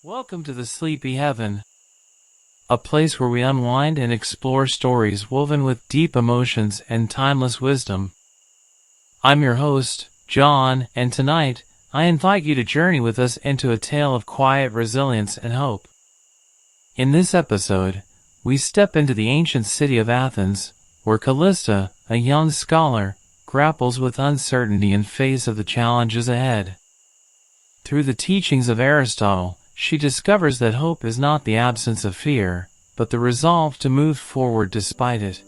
Welcome to the Sleepy Heaven, a place where we unwind and explore stories woven with deep emotions and timeless wisdom. I'm your host, John, and tonight, I invite you to journey with us into a tale of quiet resilience and hope. In this episode, we step into the ancient city of Athens, where Callista, a young scholar, grapples with uncertainty in face of the challenges ahead. Through the teachings of Aristotle, she discovers that hope is not the absence of fear, but the resolve to move forward despite it.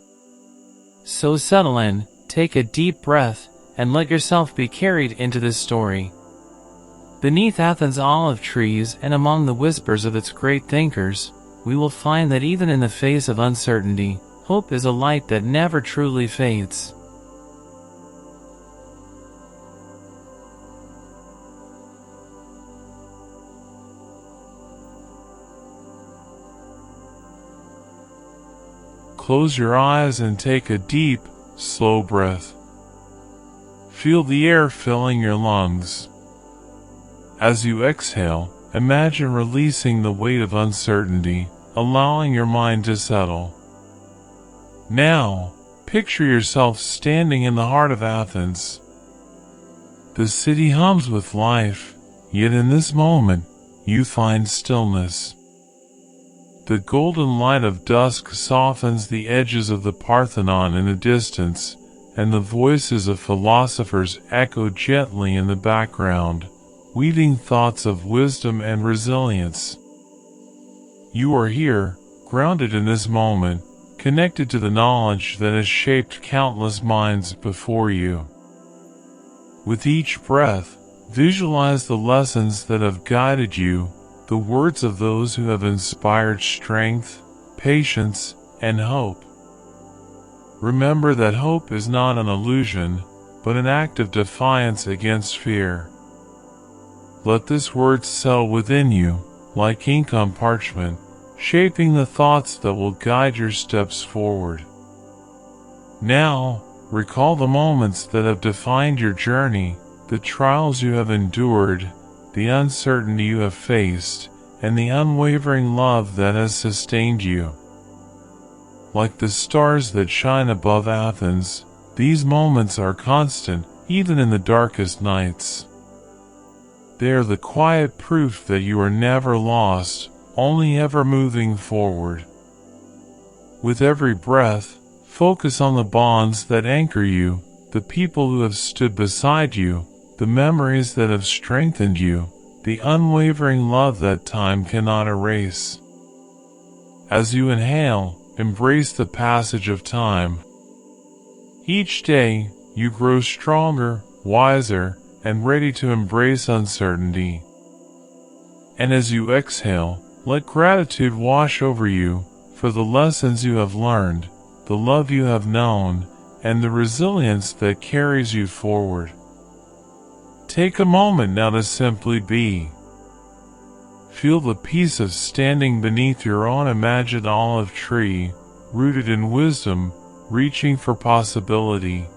So settle in, take a deep breath, and let yourself be carried into this story. Beneath Athens' olive trees and among the whispers of its great thinkers, we will find that even in the face of uncertainty, hope is a light that never truly fades. Close your eyes and take a deep, slow breath. Feel the air filling your lungs. As you exhale, imagine releasing the weight of uncertainty, allowing your mind to settle. Now, picture yourself standing in the heart of Athens. The city hums with life, yet in this moment, you find stillness. The golden light of dusk softens the edges of the Parthenon in the distance, and the voices of philosophers echo gently in the background, weaving thoughts of wisdom and resilience. You are here, grounded in this moment, connected to the knowledge that has shaped countless minds before you. With each breath, visualize the lessons that have guided you, the words of those who have inspired strength, patience, and hope. Remember that hope is not an illusion, but an act of defiance against fear. Let this word settle within you, like ink on parchment, shaping the thoughts that will guide your steps forward. Now, recall the moments that have defined your journey, the trials you have endured, the uncertainty you have faced, and the unwavering love that has sustained you. Like the stars that shine above Athens, these moments are constant, even in the darkest nights. They are the quiet proof that you are never lost, only ever moving forward. With every breath, focus on the bonds that anchor you, the people who have stood beside you, the memories that have strengthened you, the unwavering love that time cannot erase. As you inhale, embrace the passage of time. Each day, you grow stronger, wiser, and ready to embrace uncertainty. And as you exhale, let gratitude wash over you, for the lessons you have learned, the love you have known, and the resilience that carries you forward. Take a moment now to simply be. Feel the peace of standing beneath your own imagined olive tree, rooted in wisdom, reaching for possibility.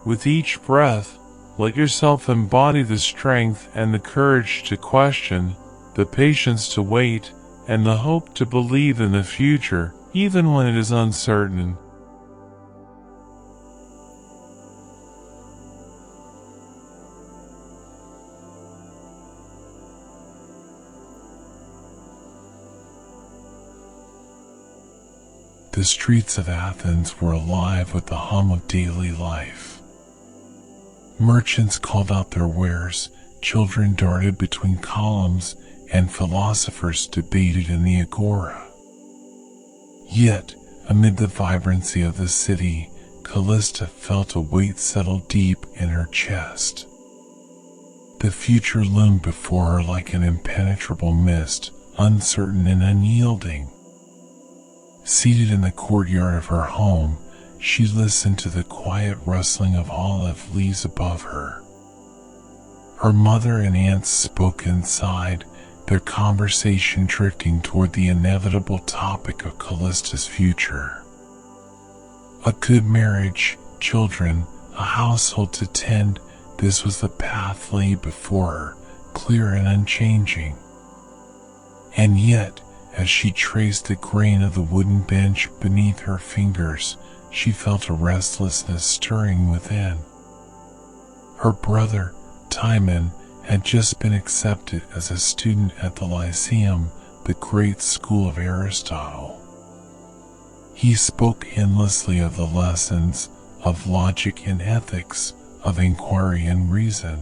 With each breath, let yourself embody the strength and the courage to question, the patience to wait, and the hope to believe in the future, even when it is uncertain. The streets of Athens were alive with the hum of daily life. Merchants called out their wares, children darted between columns, and philosophers debated in the agora. Yet, amid the vibrancy of the city, Callista felt a weight settle deep in her chest. The future loomed before her like an impenetrable mist, uncertain and unyielding. Seated in the courtyard of her home, she listened to the quiet rustling of olive leaves above her. Her mother and aunts spoke inside, their conversation drifting toward the inevitable topic of Callista's future. A good marriage, children, a household to tend, this was the path laid before her, clear and unchanging. And yet, as she traced the grain of the wooden bench beneath her fingers, she felt a restlessness stirring within. Her brother, Timon, had just been accepted as a student at the Lyceum, the great school of Aristotle. He spoke endlessly of the lessons of logic and ethics, of inquiry and reason.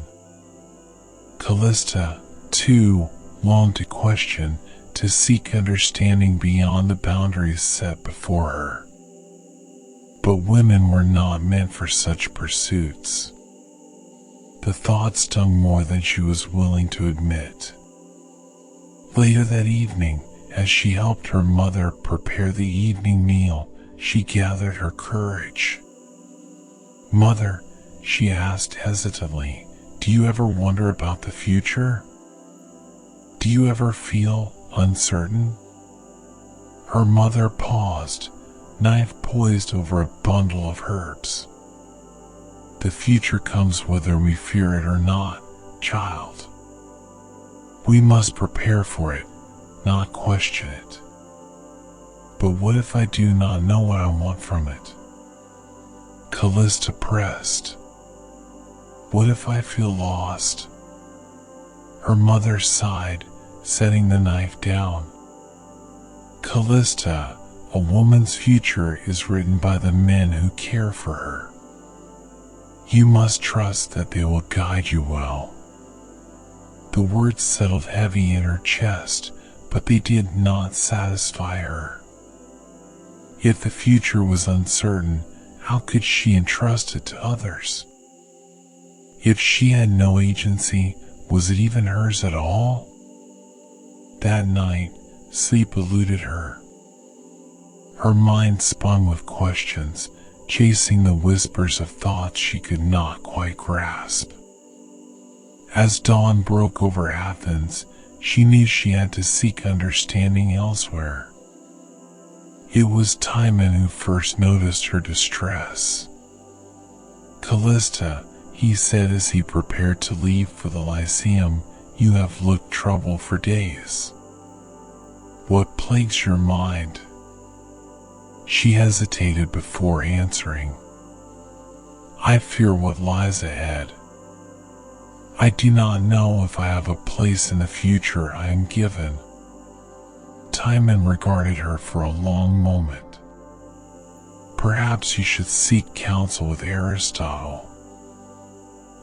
Callista, too, longed to question, to seek understanding beyond the boundaries set before her. But women were not meant for such pursuits. The thought stung more than she was willing to admit. Later that evening, as she helped her mother prepare the evening meal, she gathered her courage. "Mother," she asked hesitantly, "do you ever wonder about the future? Do you ever feel uncertain?" Her mother paused, knife poised over a bundle of herbs. "The future comes whether we fear it or not, child. We must prepare for it, not question it. But what if I do not know what I want from it?" Callista pressed. "What if I feel lost?" Her mother sighed, setting the knife down. "Callista, a woman's future is written by the men who care for her. You must trust that they will guide you well." The words settled heavy in her chest, but they did not satisfy her. If the future was uncertain, how could she entrust it to others? If she had no agency, was it even hers at all? That night, sleep eluded her. Her mind spun with questions, chasing the whispers of thoughts she could not quite grasp. As dawn broke over Athens, she knew she had to seek understanding elsewhere. It was Timon who first noticed her distress. "Callista," he said as he prepared to leave for the Lyceum, "you have looked troubled for days. What plagues your mind?" She hesitated before answering. "I fear what lies ahead. I do not know if I have a place in the future I am given." Timon regarded her for a long moment. "Perhaps you should seek counsel with Aristotle.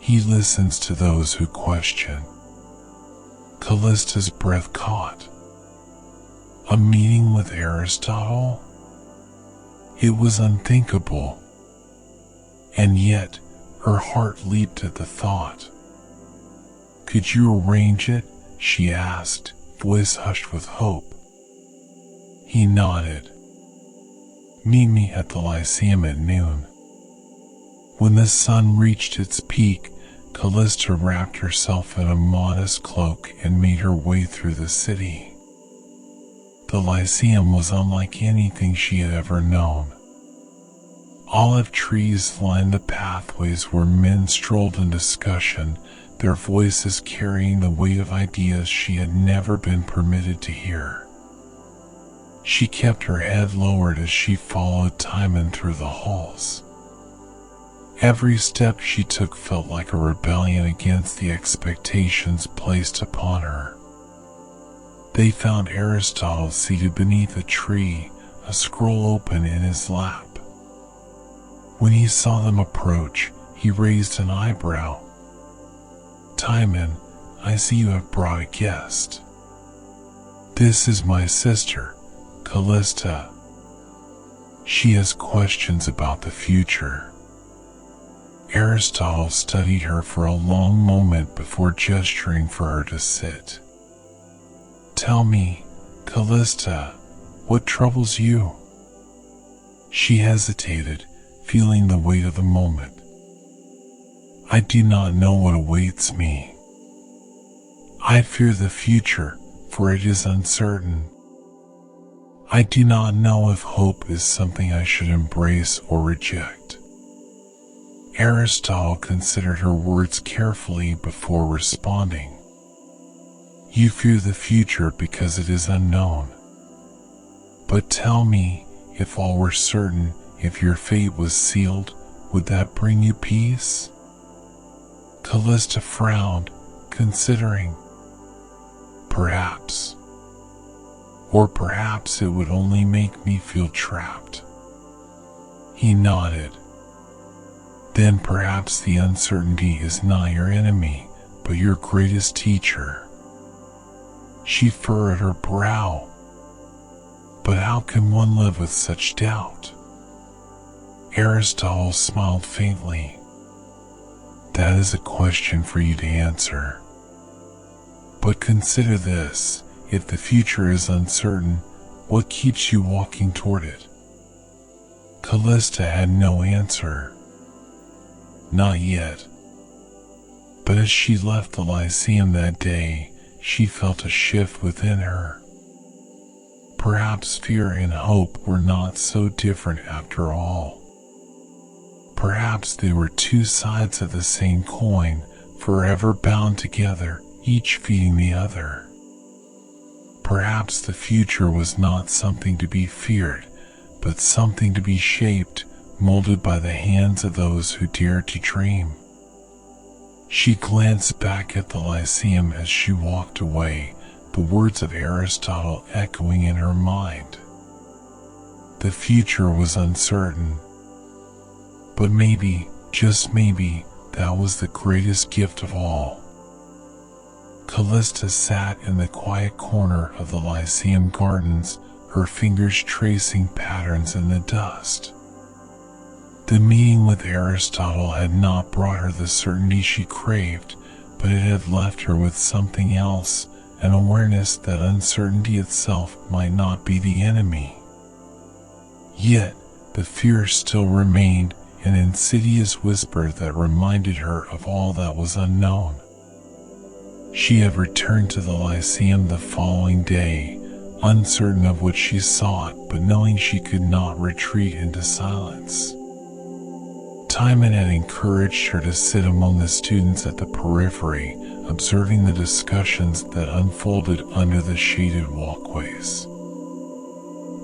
He listens to those who question." Callista's breath caught. A meeting with Aristotle? It was unthinkable. And yet, her heart leaped at the thought. "Could you arrange it?" she asked, voice hushed with hope. He nodded. "Meet me at the Lyceum at noon." When the sun reached its peak, Callista wrapped herself in a modest cloak and made her way through the city. The Lyceum was unlike anything she had ever known. Olive trees lined the pathways where men strolled in discussion, their voices carrying the weight of ideas she had never been permitted to hear. She kept her head lowered as she followed Timon through the halls. Every step she took felt like a rebellion against the expectations placed upon her. They found Aristotle seated beneath a tree, a scroll open in his lap. When he saw them approach, he raised an eyebrow. "Timon, I see you have brought a guest." "This is my sister, Callista. She has questions about the future." Aristotle studied her for a long moment before gesturing for her to sit. "Tell me, Callista, what troubles you?" She hesitated, feeling the weight of the moment. "I do not know what awaits me. I fear the future, for it is uncertain. I do not know if hope is something I should embrace or reject." Aristotle considered her words carefully before responding. You fear the future because it is unknown. But tell me, if all were certain, if your fate was sealed, would that bring you peace? Callista frowned, considering. Perhaps. Or perhaps it would only make me feel trapped. He nodded. Then perhaps the uncertainty is not your enemy, but your greatest teacher. She furrowed her brow. But how can one live with such doubt? Aristotle smiled faintly. That is a question for you to answer. But consider this, if the future is uncertain, what keeps you walking toward it? Callista had no answer. Not yet. But as she left the Lyceum that day, she felt a shift within her. Perhaps fear and hope were not so different after all. Perhaps they were two sides of the same coin, forever bound together, each feeding the other. Perhaps the future was not something to be feared, but something to be shaped, molded by the hands of those who dare to dream. She glanced back at the Lyceum as she walked away, the words of Aristotle echoing in her mind. The future was uncertain. But maybe, just maybe, that was the greatest gift of all. Callista sat in the quiet corner of the Lyceum gardens, her fingers tracing patterns in the dust. The meeting with Aristotle had not brought her the certainty she craved, but it had left her with something else, an awareness that uncertainty itself might not be the enemy. Yet, the fear still remained, an insidious whisper that reminded her of all that was unknown. She had returned to the Lyceum the following day, uncertain of what she sought, but knowing she could not retreat into silence. Timon had encouraged her to sit among the students at the periphery, observing the discussions that unfolded under the shaded walkways.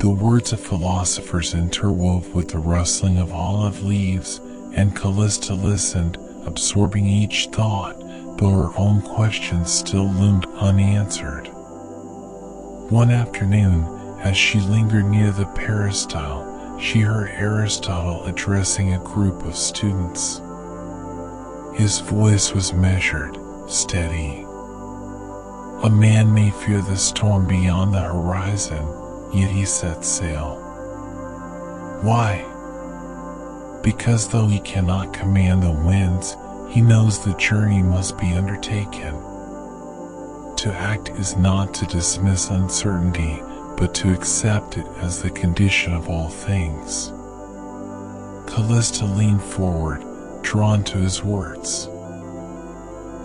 The words of philosophers interwove with the rustling of olive leaves, and Callista listened, absorbing each thought, though her own questions still loomed unanswered. One afternoon, as she lingered near the peristyle, she heard Aristotle addressing a group of students. His voice was measured, steady. A man may fear the storm beyond the horizon, yet he sets sail. Why? Because though he cannot command the winds, he knows the journey must be undertaken. To act is not to dismiss uncertainty, but to accept it as the condition of all things. Callista leaned forward, drawn to his words.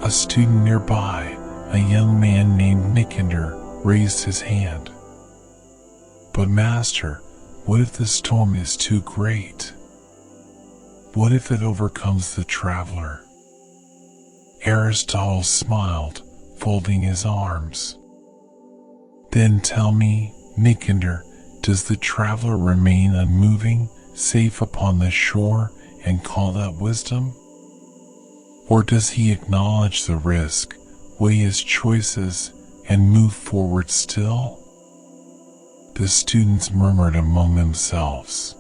A student nearby, a young man named Nicander, raised his hand. But master, what if the storm is too great? What if it overcomes the traveler? Aristotle smiled, folding his arms. Then tell me, Nicander, does the traveler remain unmoving, safe upon the shore, and call that wisdom? Or does he acknowledge the risk, weigh his choices, and move forward still? The students murmured among themselves.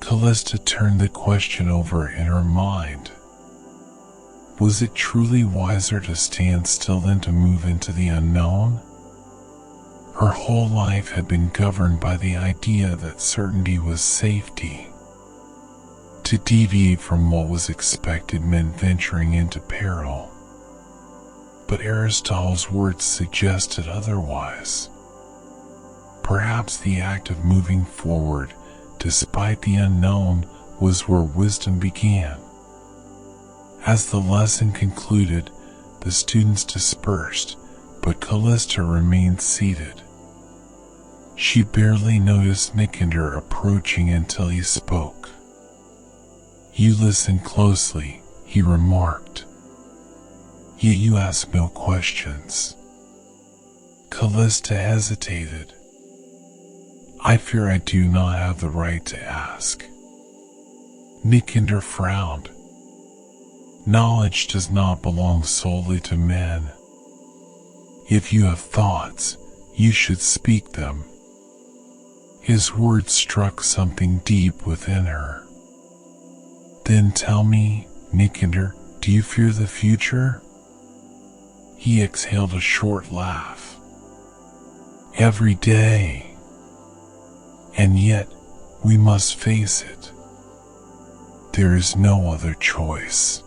Callista turned the question over in her mind. Was it truly wiser to stand still than to move into the unknown? Her whole life had been governed by the idea that certainty was safety. To deviate from what was expected meant venturing into peril. But Aristotle's words suggested otherwise. Perhaps the act of moving forward, despite the unknown, was where wisdom began. As the lesson concluded, the students dispersed, but Callista remained seated. She barely noticed Nicander approaching until he spoke. You listen closely, he remarked. Yet you ask no questions. Callista hesitated. I fear I do not have the right to ask. Nicander frowned. Knowledge does not belong solely to men. If you have thoughts, you should speak them. His words struck something deep within her. Then tell me, Nicander, do you fear the future? He exhaled a short laugh. Every day. And yet, we must face it. There is no other choice.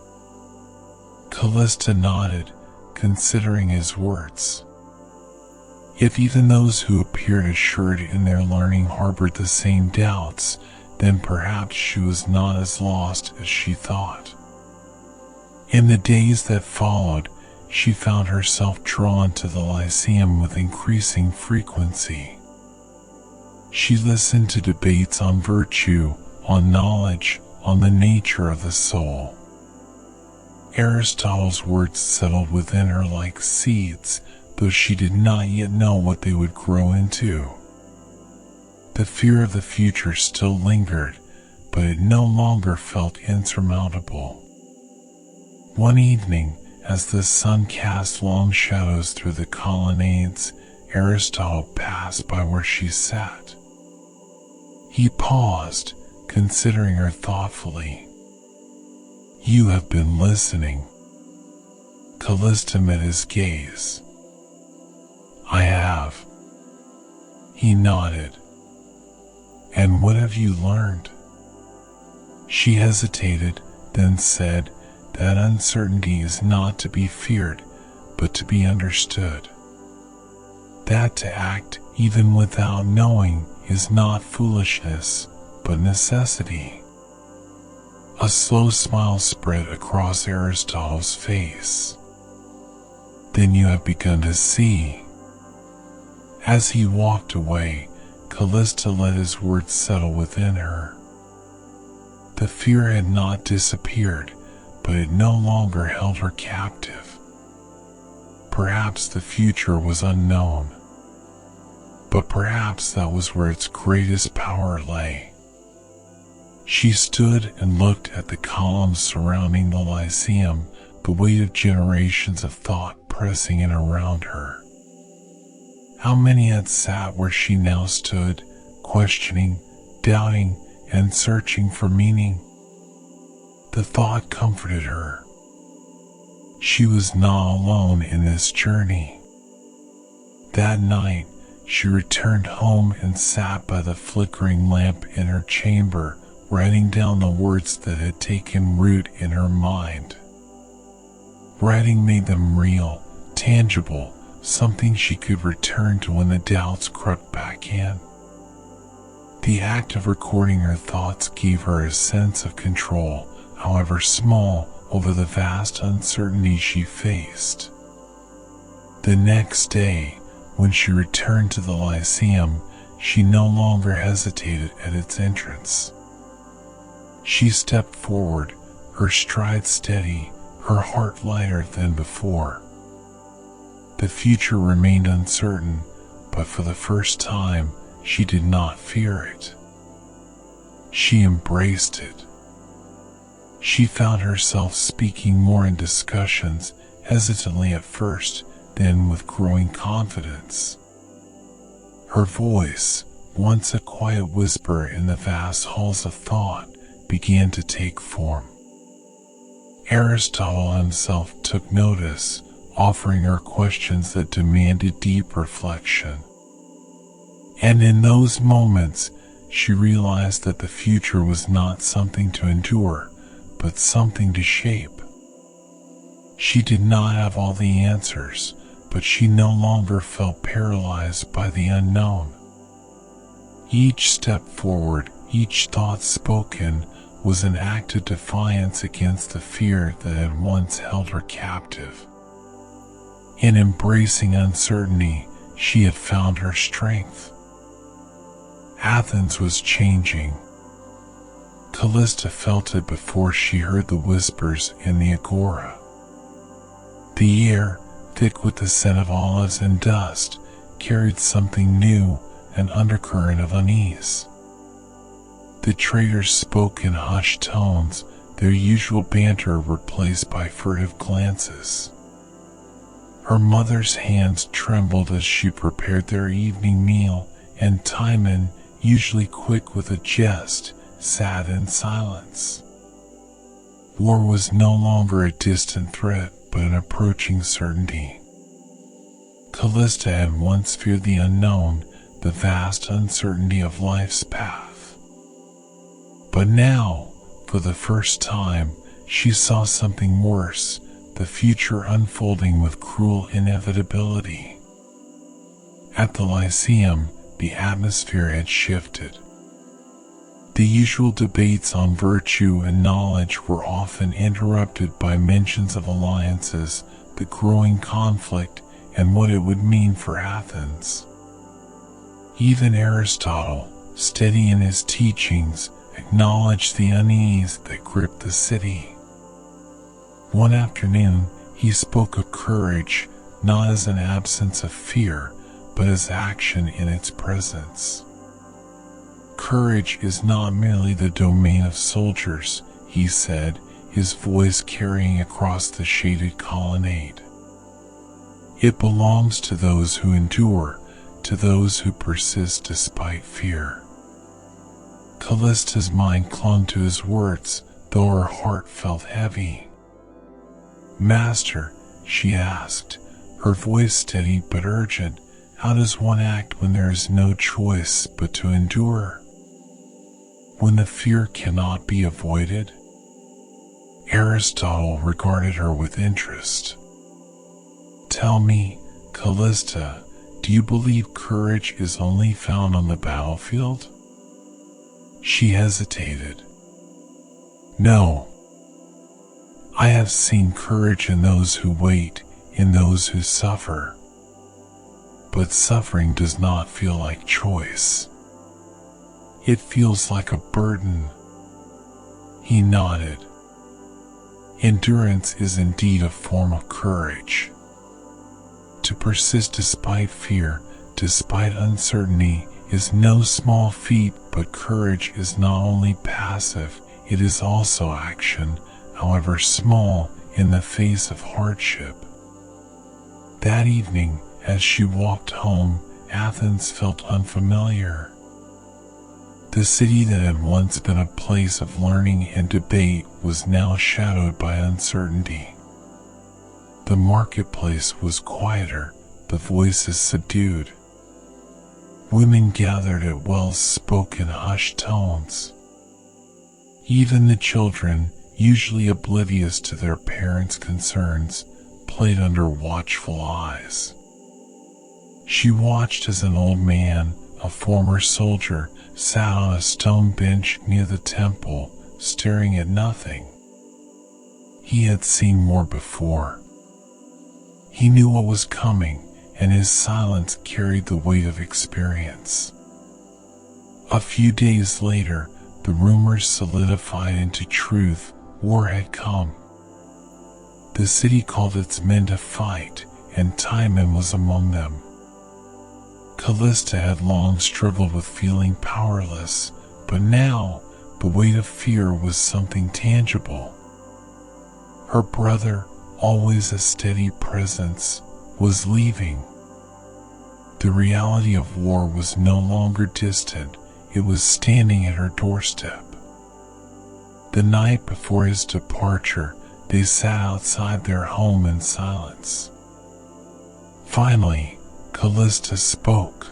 Callista nodded, considering his words. If even those who appeared assured in their learning harbored the same doubts, then perhaps she was not as lost as she thought. In the days that followed, she found herself drawn to the Lyceum with increasing frequency. She listened to debates on virtue, on knowledge, on the nature of the soul. Aristotle's words settled within her like seeds, though she did not yet know what they would grow into. The fear of the future still lingered, but it no longer felt insurmountable. One evening, as the sun cast long shadows through the colonnades, Aristotle passed by where she sat. He paused, considering her thoughtfully. You have been listening. Callista met his gaze. I have. He nodded. And what have you learned? She hesitated, then said that uncertainty is not to be feared, but to be understood. That to act even without knowing is not foolishness, but necessity. A slow smile spread across Aristotle's face. Then you have begun to see. As he walked away, Callista let his words settle within her. The fear had not disappeared, but it no longer held her captive. Perhaps the future was unknown, but perhaps that was where its greatest power lay. She stood and looked at the columns surrounding the Lyceum, the weight of generations of thought pressing in around her. How many had sat where she now stood, questioning, doubting, and searching for meaning? The thought comforted her. She was not alone in this journey. That night, she returned home and sat by the flickering lamp in her chamber, writing down the words that had taken root in her mind. Writing made them real, tangible, something she could return to when the doubts crept back in. The act of recording her thoughts gave her a sense of control, however small, over the vast uncertainty she faced. The next day, when she returned to the Lyceum, she no longer hesitated at its entrance. She stepped forward, her stride steady, her heart lighter than before. The future remained uncertain, but for the first time, she did not fear it. She embraced it. She found herself speaking more in discussions, hesitantly at first, then with growing confidence. Her voice, once a quiet whisper in the vast halls of thought, began to take form. Aristotle himself took notice, offering her questions that demanded deep reflection. And in those moments, she realized that the future was not something to endure, but something to shape. She did not have all the answers, but she no longer felt paralyzed by the unknown. Each step forward, each thought spoken, was an act of defiance against the fear that had once held her captive. In embracing uncertainty, she had found her strength. Athens was changing. Callista felt it before she heard the whispers in the agora. The air, thick with the scent of olives and dust, carried something new, an undercurrent of unease. The traders spoke in hushed tones, their usual banter replaced by furtive glances. Her mother's hands trembled as she prepared their evening meal, and Timon, usually quick with a jest, sat in silence. War was no longer a distant threat, but an approaching certainty. Callista had once feared the unknown, the vast uncertainty of life's path. But now, for the first time, she saw something worse, the future unfolding with cruel inevitability. At the Lyceum, the atmosphere had shifted. The usual debates on virtue and knowledge were often interrupted by mentions of alliances, the growing conflict, and what it would mean for Athens. Even Aristotle, steady in his teachings, acknowledged the unease that gripped the city. One afternoon, he spoke of courage, not as an absence of fear, but as action in its presence. Courage is not merely the domain of soldiers, he said, his voice carrying across the shaded colonnade. It belongs to those who endure, to those who persist despite fear. Callista's mind clung to his words, though her heart felt heavy. "Master," she asked, her voice steady but urgent, "how does one act when there is no choice but to endure? When the fear cannot be avoided?" Aristotle regarded her with interest. "Tell me, Callista, do you believe courage is only found on the battlefield?" She hesitated. "No. I have seen courage in those who wait, in those who suffer. But suffering does not feel like choice. It feels like a burden." He nodded. "Endurance is indeed a form of courage. To persist despite fear, despite uncertainty, is no small feat, but courage is not only passive, it is also action, however small, in the face of hardship." That evening, as she walked home, Athens felt unfamiliar. The city that had once been a place of learning and debate was now shadowed by uncertainty. The marketplace was quieter, the voices subdued. Women gathered at wells spoke in hushed tones. Even the children, usually oblivious to their parents' concerns, played under watchful eyes. She watched as an old man, a former soldier, sat on a stone bench near the temple, staring at nothing. He had seen more before. He knew what was coming, and his silence carried the weight of experience. A few days later, the rumors solidified into truth. War had come. The city called its men to fight, and Timon was among them. Callista had long struggled with feeling powerless, but now the weight of fear was something tangible. Her brother, always a steady presence, was leaving. The reality of war was no longer distant, it was standing at her doorstep. The night before his departure, they sat outside their home in silence. Finally, Callista spoke.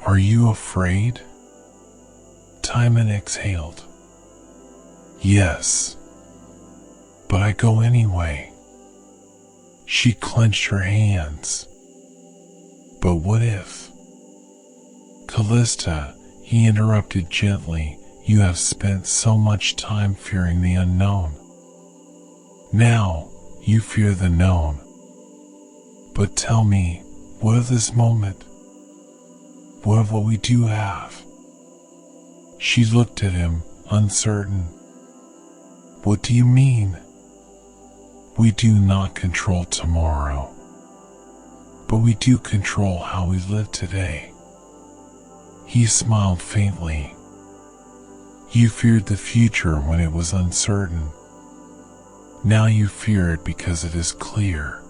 "Are you afraid?" Timon exhaled. "Yes. But I go anyway." She clenched her hands. "But what if?" "Callista," he interrupted gently, "you have spent so much time fearing the unknown. Now, you fear the known. But tell me, what of this moment? What of what we do have?" She looked at him, uncertain. "What do you mean?" "We do not control tomorrow. but we do control how we live today." He smiled faintly. "You feared the future when it was uncertain. Now you fear it because it is clear.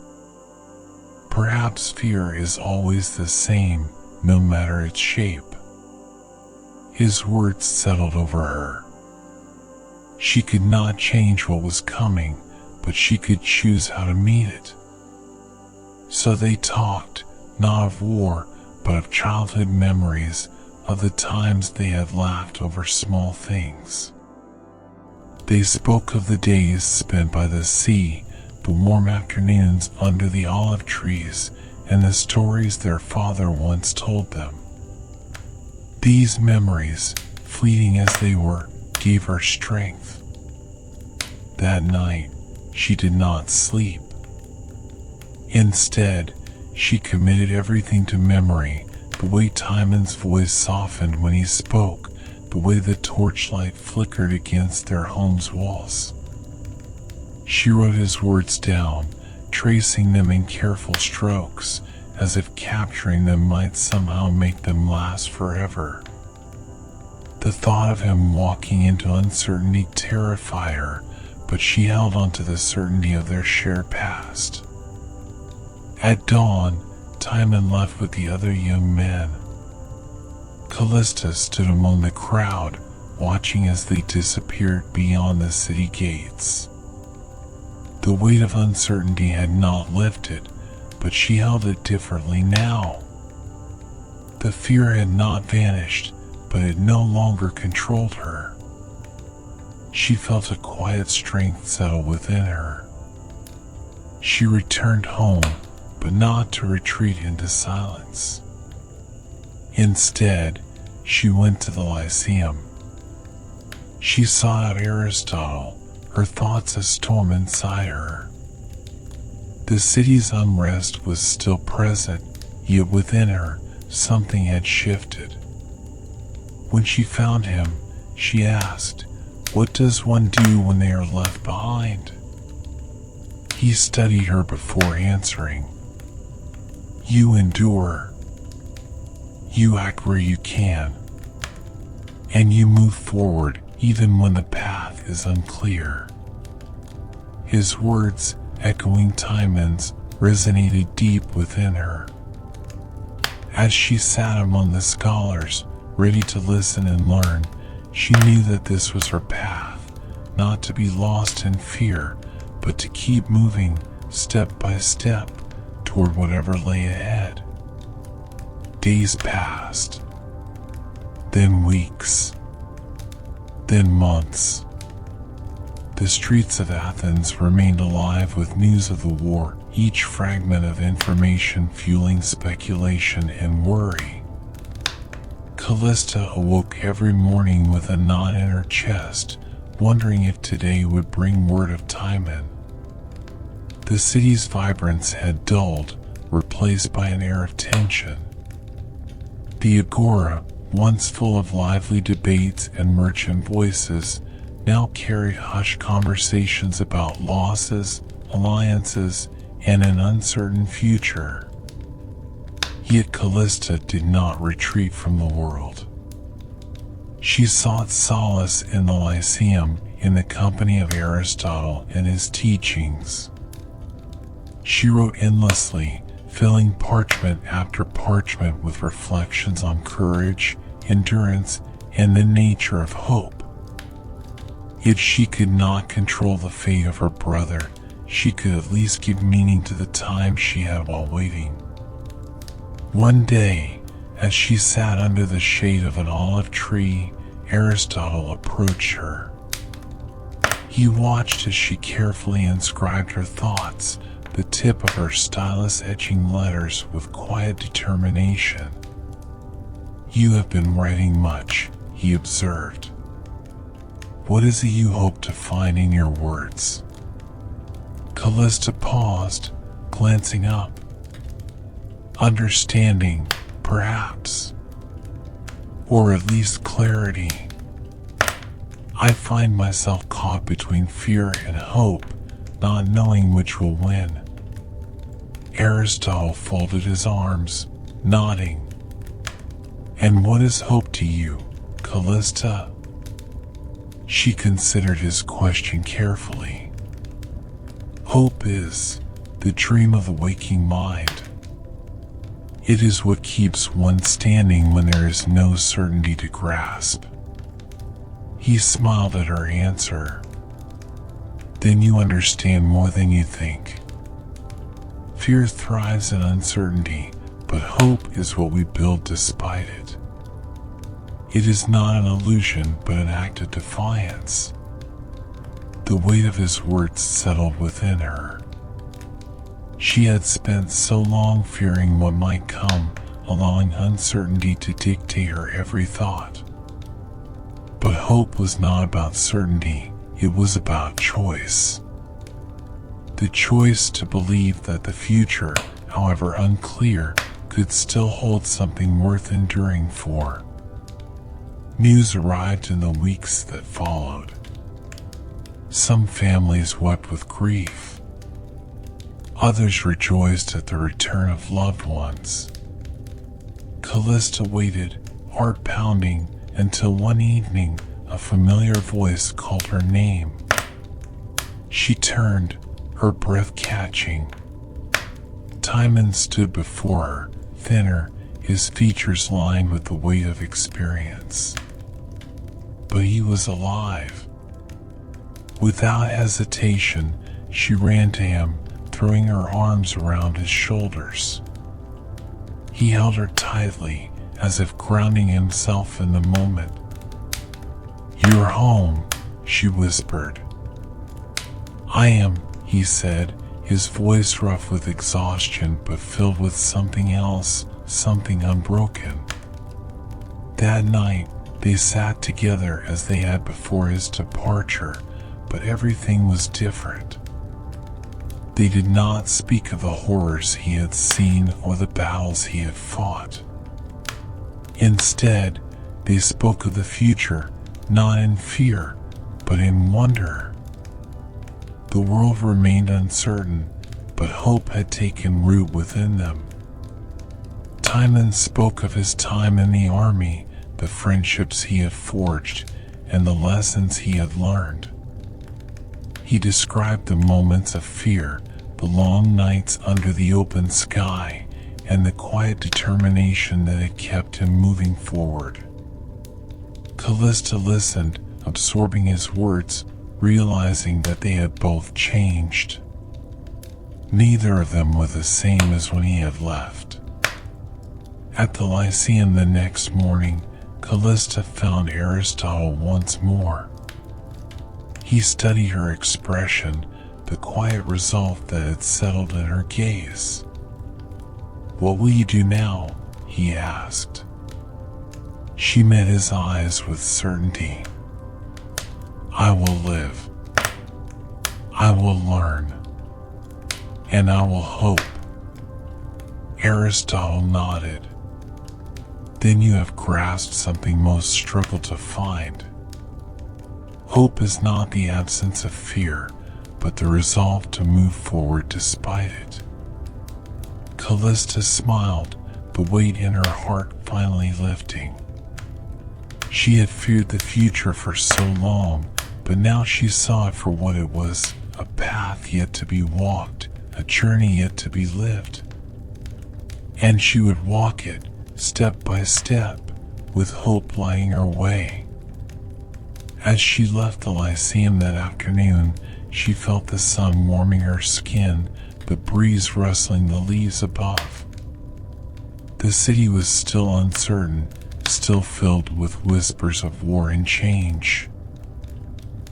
Perhaps fear is always the same, no matter its shape." His words settled over her. She could not change what was coming, but she could choose how to meet it. So they talked, not of war, but of childhood memories, of the times they had laughed over small things. They spoke of the days spent by the sea, the warm afternoons under the olive trees, and the stories their father once told them. These memories, fleeting as they were, gave her strength. That night, she did not sleep. Instead, she committed everything to memory, the way Timon's voice softened when he spoke, the way the torchlight flickered against their home's walls. She wrote his words down, tracing them in careful strokes, as if capturing them might somehow make them last forever. The thought of him walking into uncertainty terrified her, but she held on to the certainty of their shared past. At dawn, Timon left with the other young men. Callista stood among the crowd, watching as they disappeared beyond the city gates. The weight of uncertainty had not lifted, but she held it differently now. The fear had not vanished, but it no longer controlled her. She felt a quiet strength settle within her. She returned home, but not to retreat into silence. Instead, she went to the Lyceum. She sought out Aristotle, her thoughts a storm inside her. The city's unrest was still present, yet within her, something had shifted. When she found him, she asked, "What does one do when they are left behind?" He studied her before answering. "You endure. You act where you can. And you move forward even when the path is unclear." His words, echoing Timon's, resonated deep within her. As she sat among the scholars, ready to listen and learn, she knew that this was her path, not to be lost in fear, but to keep moving step by step toward whatever lay ahead. Days passed, then weeks, then months. The streets of Athens remained alive with news of the war, each fragment of information fueling speculation and worry. Callista awoke every morning with a knot in her chest, wondering if today would bring word of Timon. The city's vibrance had dulled, replaced by an air of tension. The agora, once full of lively debates and merchant voices, now carried hushed conversations about losses, alliances, and an uncertain future. Yet Callista did not retreat from the world. She sought solace in the Lyceum, in the company of Aristotle and his teachings. She wrote endlessly, filling parchment after parchment with reflections on courage, endurance, and the nature of hope. Yet she could not control the fate of her brother. She could at least give meaning to the time she had while waiting. One day, as she sat under the shade of an olive tree, Aristotle approached her. He watched as she carefully inscribed her thoughts, the tip of her stylus etching letters with quiet determination. "You have been writing much," he observed. "What is it you hope to find in your words?" Callista paused, glancing up. "Understanding, perhaps. Or at least clarity. I find myself caught between fear and hope, not knowing which will win." Aristotle folded his arms, nodding. And what is hope to you, Callista? She considered his question carefully. Hope is the dream of the waking mind. It is what keeps one standing when there is no certainty to grasp. He smiled at her answer. Then you understand more than you think. Fear thrives in uncertainty, but hope is what we build despite it. It is not an illusion, but an act of defiance. The weight of his words settled within her. She had spent so long fearing what might come, allowing uncertainty to dictate her every thought. But hope was not about certainty, it was about choice. The choice to believe that the future, however unclear, could still hold something worth enduring for. News arrived in the weeks that followed. Some families wept with grief. Others rejoiced at the return of loved ones. Callista waited, heart pounding, until one evening a familiar voice called her name. She turned, her breath catching. Timon stood before her, thinner, his features lined with the weight of experience. But he was alive. Without hesitation, she ran to him, throwing her arms around his shoulders. He held her tightly, as if grounding himself in the moment. "You're home," she whispered. "I am," he said, his voice rough with exhaustion but filled with something else, something unbroken. That night, they sat together as they had before his departure, but everything was different. They did not speak of the horrors he had seen or the battles he had fought. Instead, they spoke of the future, not in fear, but in wonder. The world remained uncertain, but hope had taken root within them. Timon spoke of his time in the army, the friendships he had forged, and the lessons he had learned. He described the moments of fear, the long nights under the open sky, and the quiet determination that had kept him moving forward. Callista listened, absorbing his words, realizing that they had both changed. Neither of them were the same as when he had left. At the Lyceum the next morning, Callista found Aristotle once more. He studied her expression, the quiet resolve that had settled in her gaze. "What will you do now?" he asked. She met his eyes with certainty. "I will live. I will learn. And I will hope." Aristotle nodded. "Then you have grasped something most struggle to find. Hope is not the absence of fear, but the resolve to move forward despite it." Callista smiled, the weight in her heart finally lifting. She had feared the future for so long, but now she saw it for what it was, a path yet to be walked, a journey yet to be lived. And she would walk it, step by step, with hope lighting her way. As she left the Lyceum that afternoon, she felt the sun warming her skin, the breeze rustling the leaves above. The city was still uncertain, still filled with whispers of war and change.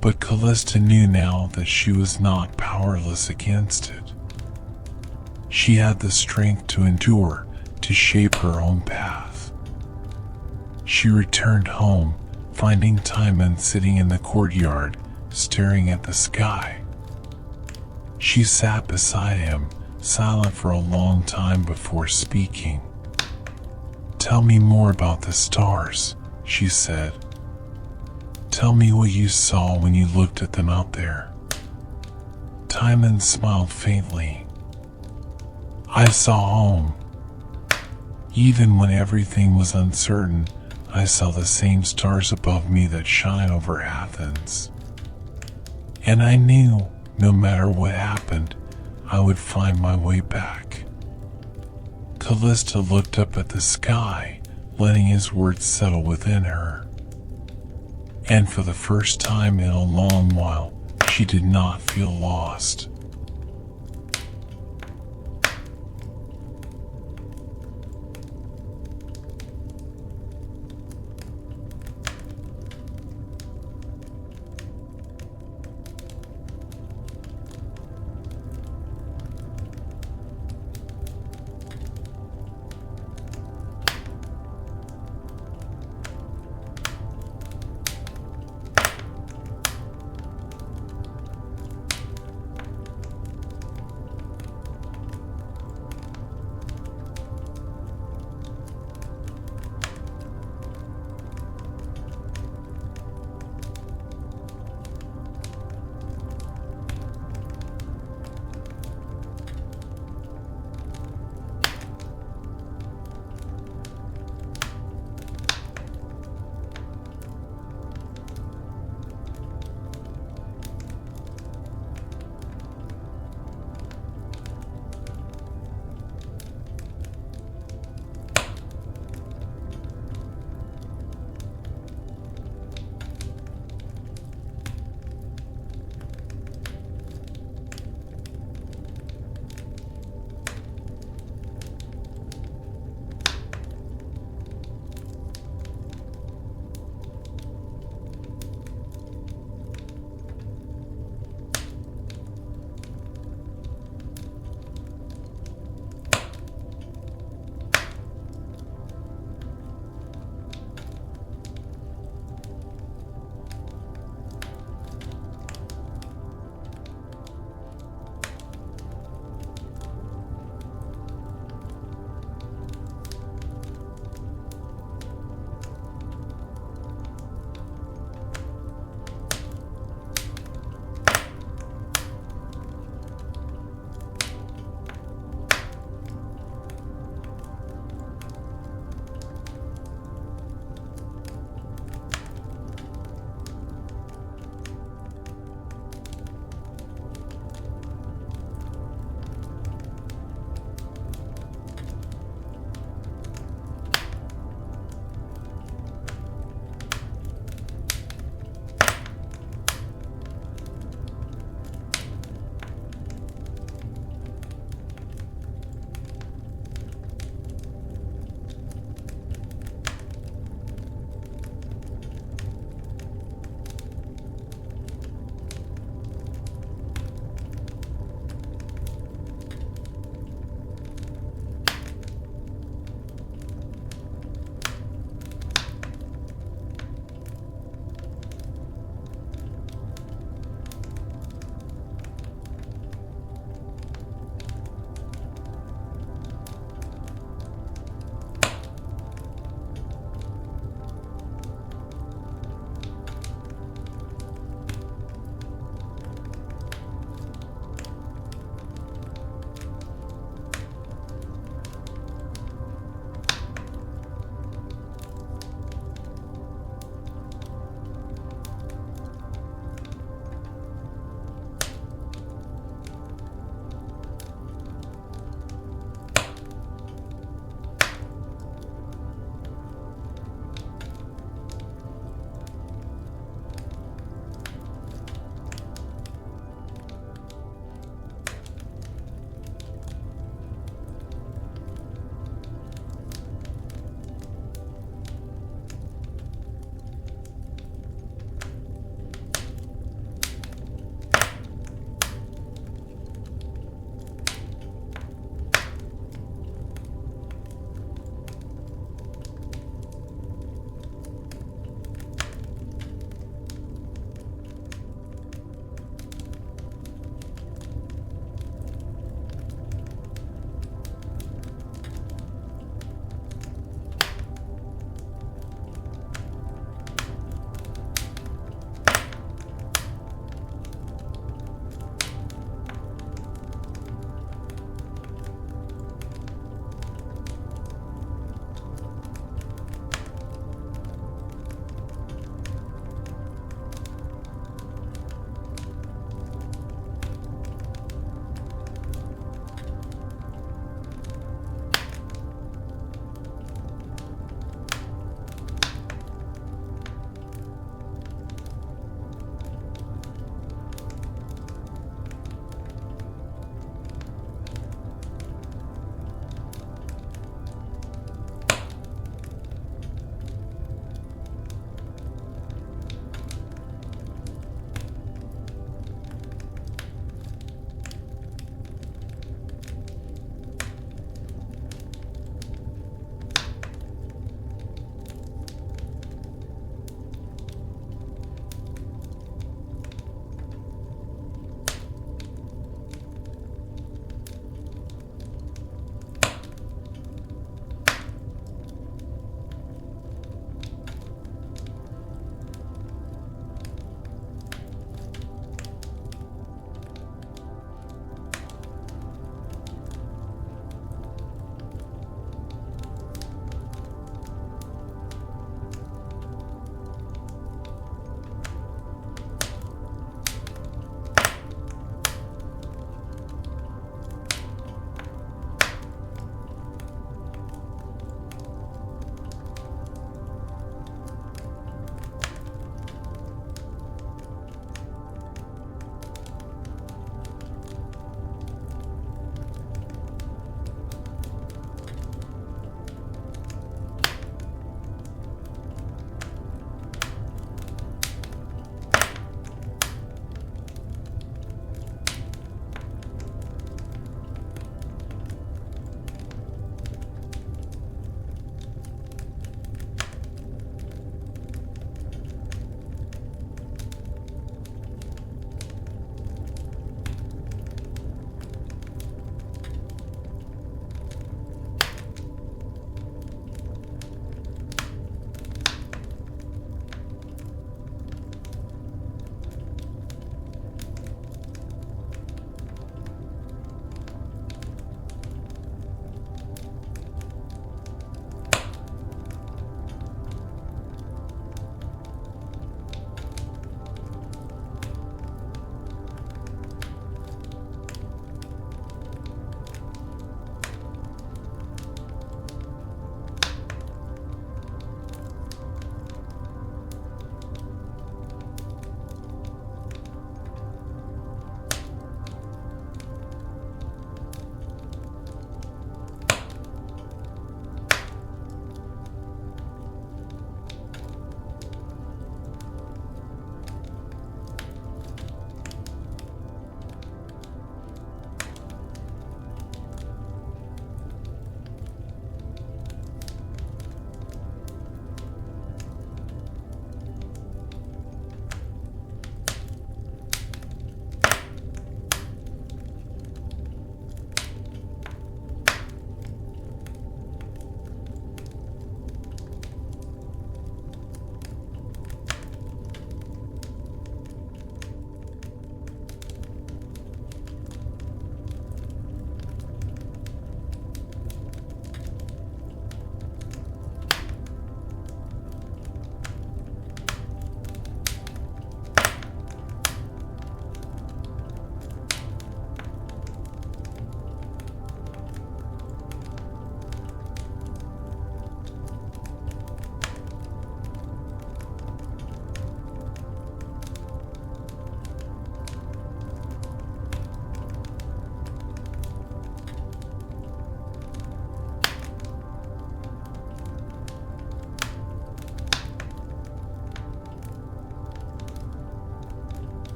But Callista knew now that she was not powerless against it. She had the strength to endure, to shape her own path. She returned home, finding Timon sitting in the courtyard, staring at the sky. She sat beside him, silent for a long time before speaking. "Tell me more about the stars," she said. "Tell me what you saw when you looked at them out there." Timon smiled faintly. I saw home. Even when everything was uncertain, I saw the same stars above me that shine over Athens. And I knew, no matter what happened, I would find my way back. Callista looked up at the sky, letting his words settle within her. And for the first time in a long while, she did not feel lost.